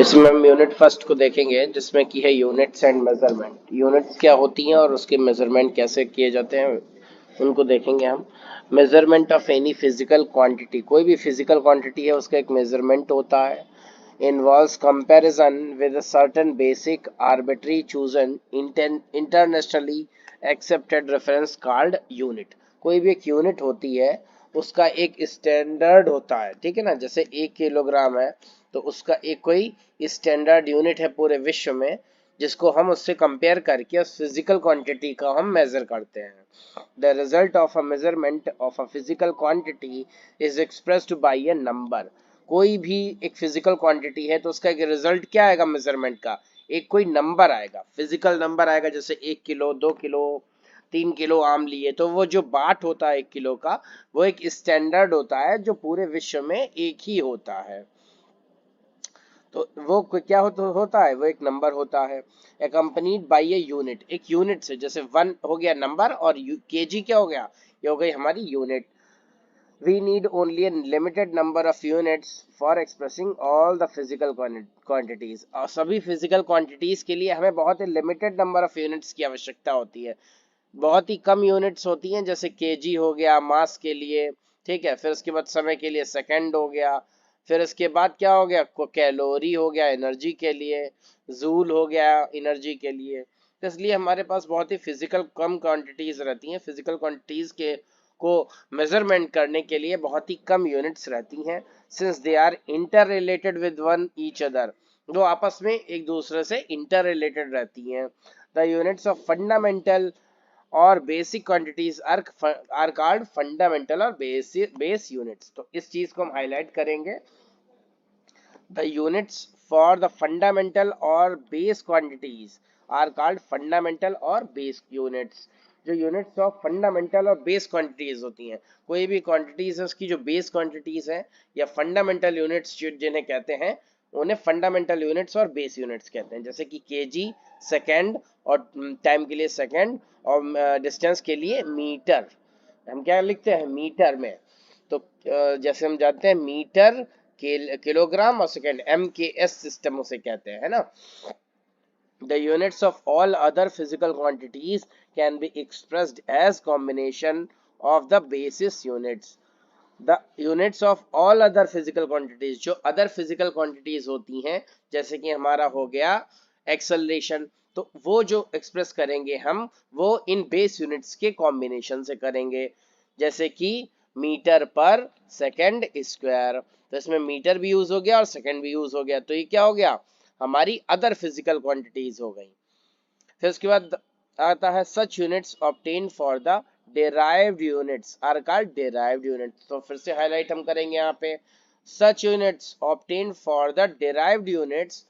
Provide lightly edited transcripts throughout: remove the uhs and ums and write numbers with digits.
इसमें हम unit first को देखेंगे जिसमें की है यूनिट्स एंड मेजरमेंट। यूनिट्स क्या होती हैं और उसके मेजरमेंट कैसे किए जाते हैं उनको देखेंगे हम। Measurement of any physical quantity, कोई भी फिजिकल क्वांटिटी है उसका एक मेजरमेंट होता है। Involves comparison with a certain basic arbitrary chosen internationally accepted reference called unit. कोई भी एक यूनिट होती है उसका एक स्टैंडर्ड होता है, ठीक है ना। जैसे 1 किलोग्राम है तो उसका एक कोई स्टैंडर्ड यूनिट है पूरे विश्व में, जिसको हम उससे कंपेयर करके उस फिजिकल क्वांटिटी का हम मेजर करते हैं। The result of a measurement of a physical quantity is expressed by a number. कोई भी एक फिजिकल क्वांटिटी है तो उसका एक रिजल्ट क्या आएगा मेजरमेंट का, एक कोई नंबर आएगा, फिजिकल नंबर आएगा। जैसे 1 किलो, 2 किलो, 3 किलो आम लिए तो वो जो बाट होता है 1 किलो का, वो एक स्टैंडर्ड होता है जो पूरे विश्व में एक ही होता है। तो वो क्या होता है, वो एक नंबर होता है। अकम्पनीड बाई ए यूनिट, एक यूनिट से, जैसे 1 हो गया नंबर और केजी क्या हो गया, ये हो गई हमारी unit. We need only a limited number of units for expressing all the physical quantities। और सभी फिजिकल क्वांटिटीज के लिए हमें बहुत ही लिमिटेड नंबर ऑफ यूनिट्स की आवश्यकता होती है। बहुत ही कम यूनिट्स होती हैं, जैसे केजी हो गया मास के लिए, ठीक है। फिर उसके बाद समय के लिए सेकंड हो गया। फिर उसके बाद क्या हो गया, कैलोरी हो गया एनर्जी के लिए, जूल हो गया एनर्जी के लिए। तो इसलिए हमारे पास बहुत ही फिजिकल कम क्वांटिटीज रहती हैं। फिजिकल क्वांटिटीज के को मेजरमेंट करने के लिए बहुत ही कम यूनिट्स रहती हैं, since they are interrelated with one each other, जो आपस में एक दूसरे से इंटर रिलेटेड रहती हैं। द यूनिट्स ऑफ फंडामेंटल और basic quantities are called fundamental और बेस यूनिट्स। तो इस चीज को हम हाईलाइट करेंगे। The units for the fundamental और base quantities are called fundamental और बेस यूनिट्स। जो यूनिट्स ऑफ फंडामेंटल और बेस क्वांटिटीज होती हैं, कोई भी क्वांटिटीज है उसकी जो बेस क्वांटिटीज है या फंडामेंटल यूनिट्स जिन्हें कहते हैं, उन्हें फंडामेंटल यूनिट्स और बेस यूनिट्स कहते हैं। जैसे कि केजी सेकंड, और टाइम के लिए सेकंड, और डिस्टेंस के लिए मीटर। हम क्या लिखते हैं मीटर में, तो जैसे हम जानते हैं मीटर, किलोग्राम और सेकंड, एम के एस सिस्टम उसे कहते हैं, है ना। The units of all other physical quantities can be expressed as combination of the basis units. The units of all other physical quantities, जो other physical quantities होती हैं, जैसे कि हमारा हो गया acceleration, तो वो जो एक्सप्रेस करेंगे हम, वो इन बेस यूनिट्स के कॉम्बिनेशन से करेंगे। जैसे कि मीटर पर सेकंड स्क्वायर, तो इसमें मीटर भी यूज हो गया और सेकंड भी यूज हो गया, तो ये क्या हो गया, हमारी अदर फिजिकल क्वांटिटीज हो गई। फिर उसके बाद आता है such units obtain for the derived units are called derived units। तो फिर से हाईलाइट हम करेंगे यहाँ पे, such units obtained for the derived units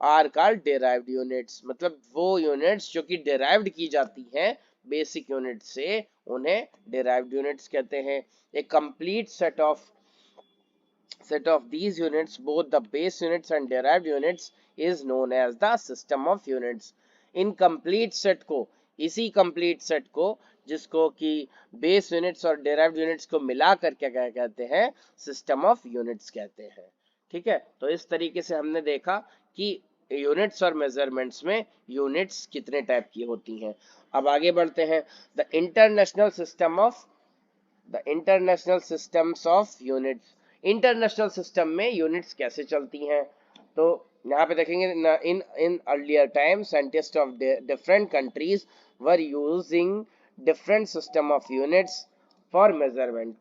are called derived units। मतलब वो यूनिट्स जो कि derived की जाती हैं बेसिक यूनिट से, उन्हें derived units कहते हैं। A complete set of these units, both the base units and derived units, is known as the system of units। In complete set को, इसी कंप्लीट सेट को, जिसको कि बेस यूनिट्स और डेराइव्ड यूनिट्स को मिलाकर क्या क्या कहते हैं, सिस्टम ऑफ यूनिट्स कहते हैं। ठीक है, तो इस तरीके से हमने देखा कि यूनिट्स और मेजरमेंट्स में यूनिट्स कितने टाइप की होती हैं। अब आगे बढ़ते हैं। The international system of the international systems of units. International system में यूनिट्स कैसे चलती हैं, तो यहाँ पे देखेंगे, in in earlier time scientist of different countries were using different system of units for measurement.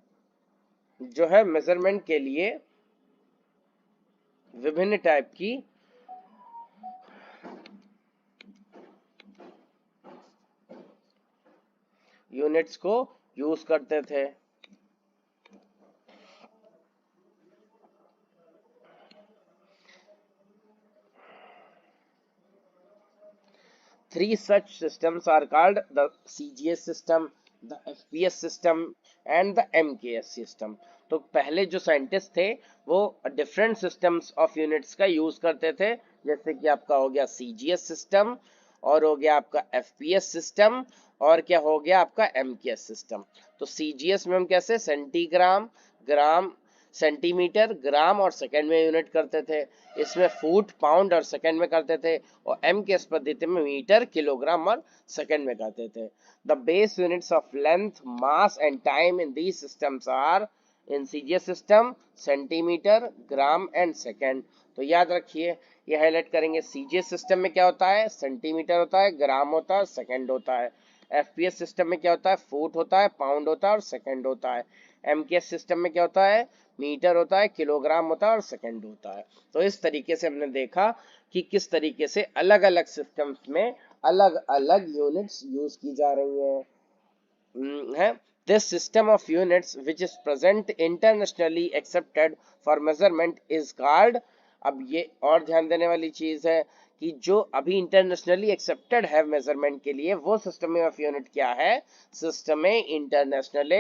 जो है मेजरमेंट के लिए विभिन्न टाइप की यूनिट्स को यूज करते थे। Three such systems are called the CGS system, the FPS system and the MKS system। तो पहले जो साइंटिस्ट थे वो डिफरेंट सिस्टम्स ऑफ यूनिट्स का यूज करते थे, जैसे कि आपका हो गया CGS सिस्टम, और हो गया आपका FPS सिस्टम, और क्या हो गया आपका MKS सिस्टम। तो CGS में हम कैसे सेंटीग्राम, ग्राम, सेंटीमीटर, ग्राम और सेकंड में यूनिट करते थे। इसमें फुट, पाउंड और सेकंड में करते थे, और एम की इस पद्धति में मीटर, किलोग्राम और सेकंड में करते थे। The base units of length, mass and time in these systems are in CGS system centimetre, gram and second. तो याद रखिए, ये हाईलाइट करेंगे। सीजीएस सिस्टम में क्या होता है? सेंटीमीटर होता है, ग्राम होता है, सेकंड होता है। एफपीएस सिस्टम में क्या होता है? फुट होता है, पाउंड होता है और सेकंड होता है। एमकेएस सिस्टम में क्या होता है? मीटर होता है, किलोग्राम होता है और सेकंड होता है। तो इस तरीके से हमने देखा कि किस तरीके से अलग अलग सिस्टम्स में अलग अलग यूनिट्स यूज की जा रही हैं। This system of units which is present internationally accepted for measurement is called, अब ये और ध्यान देने वाली चीज है कि जो अभी इंटरनेशनली एक्सेप्टेड है मेजरमेंट के लिए, वो सिस्टम ऑफ यूनिट क्या है? System international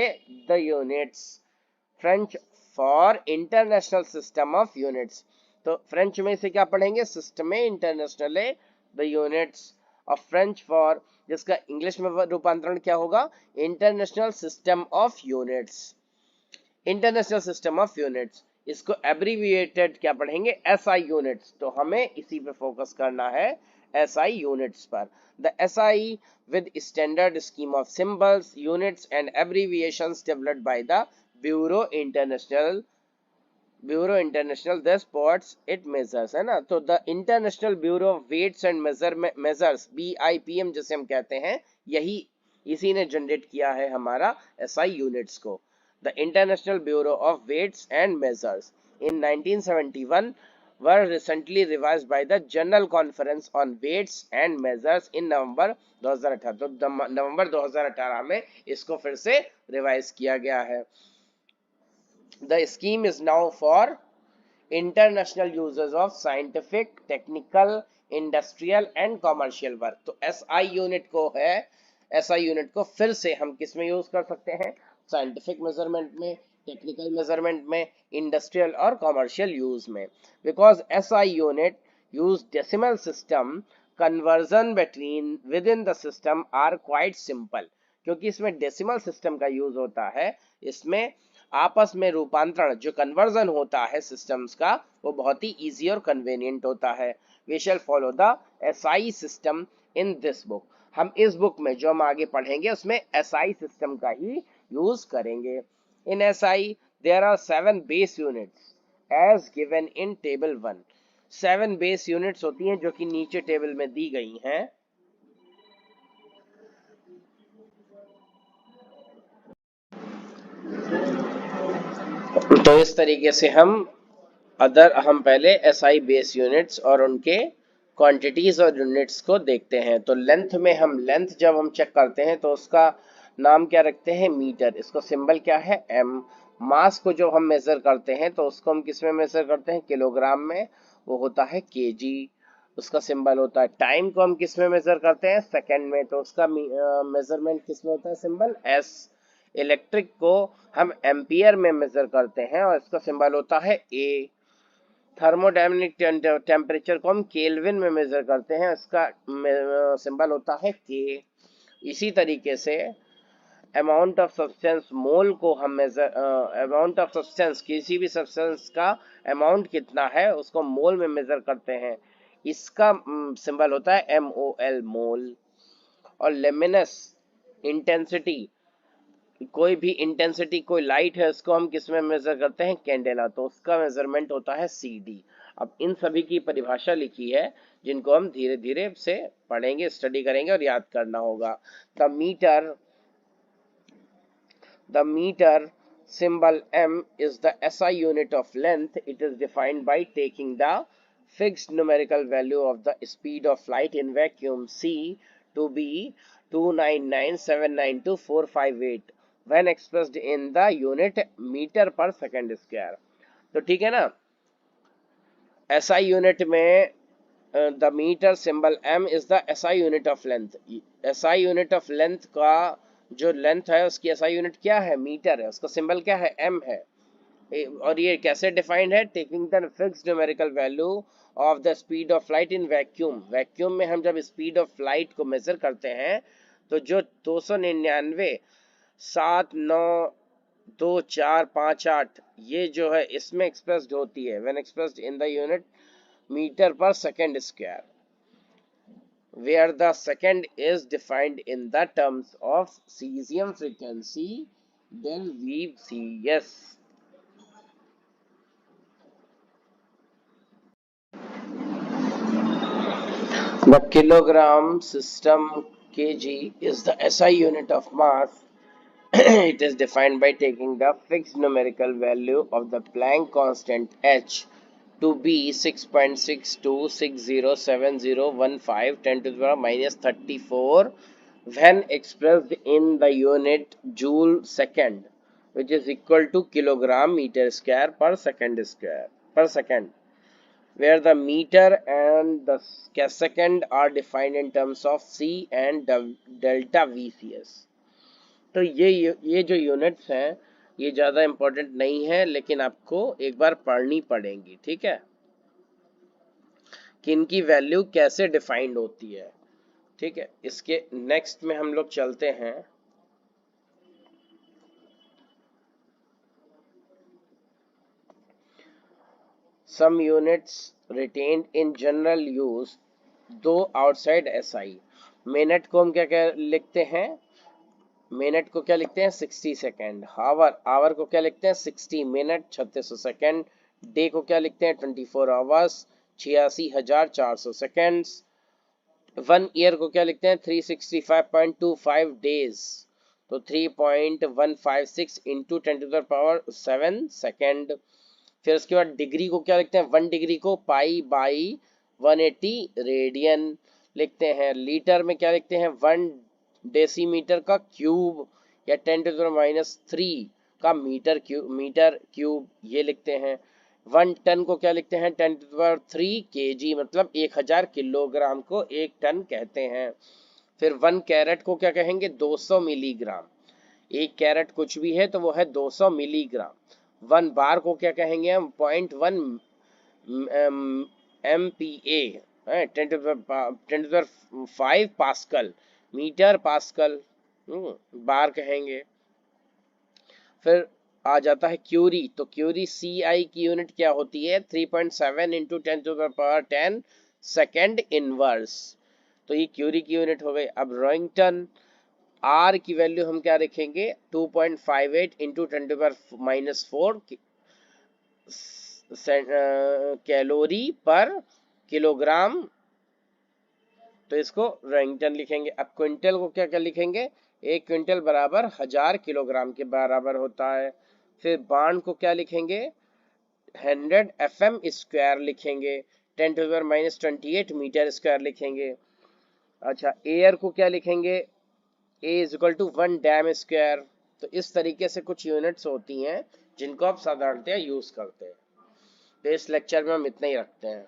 the units, French for international system of units. तो फ्रेंच में इसे क्या पढ़ेंगे? सिस्टम इंटरनेशनल द यूनिट्स, और फ्रेंच फॉर, जिसका इंग्लिश में रूपांतरण क्या होगा? International system of units. International system of units, इसको एब्रीविएटेड क्या पढ़ेंगे? SI units. तो हमें इसी पे फोकस करना है, एसआई यूनिट्स पर। The SI with standard scheme of symbols, units and abbreviations developed by the bureau international द स्पॉट्स इट मेजर्स, है ना। तो the international bureau of weights and measures, BIPM जिसे हम कहते हैं, यही इसी ने जनरेट किया है हमारा एसआई यूनिट्स को। The international bureau of weights and measures in 1971 were recently revised by the General Conference on Weights and Measures in नवंबर 2018। तो नवंबर 2018 में इसको फिर से रिवाइज किया गया है। The scheme is now for international uses of scientific, technical, industrial and commercial work। तो SI unit को है, SI यूनिट को फिर से हम किस में यूज कर सकते हैं? साइंटिफिक मेजरमेंट में, टेक्निकल मेजरमेंट में, इंडस्ट्रियल और कॉमर्शियल यूज में। Because SI unit use decimal system, conversion between within the system are quite simple. क्योंकि इसमें डेसिमल सिस्टम का यूज होता है, इसमें आपस में रूपांतरण, जो कन्वर्जन होता है सिस्टम्स का, वो बहुत ही इजी और कन्वीनियंट होता है। We shall follow the SI system in this book. हम इस बुक में जो हम आगे पढ़ेंगे उसमें एसआई सिस्टम का ही यूज करेंगे। In SI there are 7 base units as given in table 1। 7 base units होती हैं जो कि नीचे टेबल में दी गई हैं। तो इस तरीके से हम पहले एसआई बेस यूनिट्स और उनके क्वांटिटीज और यूनिट्स को देखते हैं। तो लेंथ में हम जब हम चेक करते हैं तो उसका नाम क्या रखते हैं? मीटर। इसको सिंबल क्या है? एम। मास को जो हम मेजर करते हैं तो उसको हम किस में मेजर करते हैं? किलोग्राम में, वो होता है केजी, उसका सिंबल होता है। टाइम को हम किस में मेजर करते हैं? सेकंड में, तो उसका मेजरमेंट किस में होता है? Symbol S. इलेक्ट्रिक को हम एम्पियर में मेजर करते हैं और इसका सिंबल होता है ए। थर्मोडायनेमिक टेम्परेचर को हम केल्विन में मेजर करते हैं, इसका सिंबल होता है के। इसी तरीके से अमाउंट ऑफ सब्सटेंस, मोल को हम मेजर, अमाउंट ऑफ सब्सटेंस, किसी भी सब्सटेंस का अमाउंट कितना है उसको मोल में मेजर करते हैं, इसका सिंबल होता है MOL, मोल। और लेमिनस इंटेंसिटी, कोई भी इंटेंसिटी, कोई लाइट है, उसको हम किस में मेजर करते हैं? कैंडेला, तो उसका मेजरमेंट होता है CD। अब इन सभी की परिभाषा लिखी है जिनको हम धीरे धीरे से पढ़ेंगे, स्टडी करेंगे और याद करना होगा। The metre symbol M is the SI unit of length. It is defined by taking the fixed numerical value of the speed of light in vacuum c to be 299792458 when expressed in the unit meter per second square। तो ठीक है ना। SI unit में the metre symbol M is the SI unit of length. SI unit of length का जो length है उसकी SI unit क्या है? मीटर है, उसका सिंबल क्या है? M है। और ये कैसे डिफाइंड है? Taking the fixed numerical value of the speed of light in vacuum. Vacuum में हम जब स्पीड ऑफ लाइट को मेजर करते हैं तो जो 299 2 4 5 8 ये जो है इसमें एक्सप्रेस्ड होती है when expressed in the unit metre per second square, where the second is defined in the terms of cesium frequency del VC. Yes. The kilogram system kg is the SI unit of mass. It is defined by taking the fixed numerical value of the Planck constant h to be 6.62607015 10 to the power minus 34 when expressed in the unit joule second, which is equal to kilogram meter square per second, where the meter and the second are defined in terms of C and delta VCS. तो ये जो units हैं ये ज़्यादा important नहीं है, लेकिन आपको एक बार पढ़नी पड़ेंगी, ठीक है, कि इनकी वैल्यू कैसे डिफाइंड होती है। ठीक है, इसके नेक्स्ट में हम लोग चलते हैं। Some units retained in general use though outside SI. Minute को हम क्या क्या लिखते हैं, मिनट को क्या लिखते हैं 60 सेकेंड। आवर को क्या लिखते हैं 60 मिनट 3600 सेकेंड। डे को क्या लिखते हैं 24 आवर्स 86,400 सेकेंड्स। 1 ईयर को क्या लिखते हैं 365.25 डेज, तो 3.156 इंटू 10⁻⁷ सेकेंड। फिर उसके बाद डिग्री को क्या लिखते हैं 1 डिग्री को पाई बाई 180 रेडियन लिखते हैं। लीटर में क्या लिखते हैं 1 डेसीमीटर का क्यूब या 10⁻³ का मीटर क्यूब ये लिखते हैं। 1 टन को क्या लिखते हैं 10⁻³ kg, मतलब 1000 किलोग्राम को 1 टन कहते हैं। फिर 1 कैरेट को क्या कहेंगे 200 मिलीग्राम। 1 कैरेट कुछ भी है तो वो है 200 मिलीग्राम। 1 बार को क्या कहेंगे हम 0.1 MPa, 10⁵ पास्कल, मीटर पास्कल बार कहेंगे। फिर आ जाता है क्यूरी, तो क्यूरी CI की यूनिट क्या होती है 3.7 इंटू 10⁻10 सेकेंड इनवर्स, तो ये क्यूरी की यूनिट हो गई। अब रॉइंगटन R की वैल्यू हम क्या रखेंगे 2.58 इंटू 10⁻⁻4 कैलोरी पर किलोग्राम, तो इसको रॉइंगटन लिखेंगे। अब क्विंटल को क्या क्या लिखेंगे 1 क्विंटल बराबर 1000 किलोग्राम के बराबर होता है। फिर बार्न को क्या लिखेंगे 100 FM स्क्वायर लिखेंगे, 10⁻⁻28 मीटर स्क्वायर लिखेंगे। अच्छा, एयर को क्या लिखेंगे A is equal to 1 dam square. तो इस तरीके से कुछ यूनिट्स होती हैं जिनको आप साधारणतः यूज करते हैं। तो इस लेक्चर में हम इतना ही रखते हैं।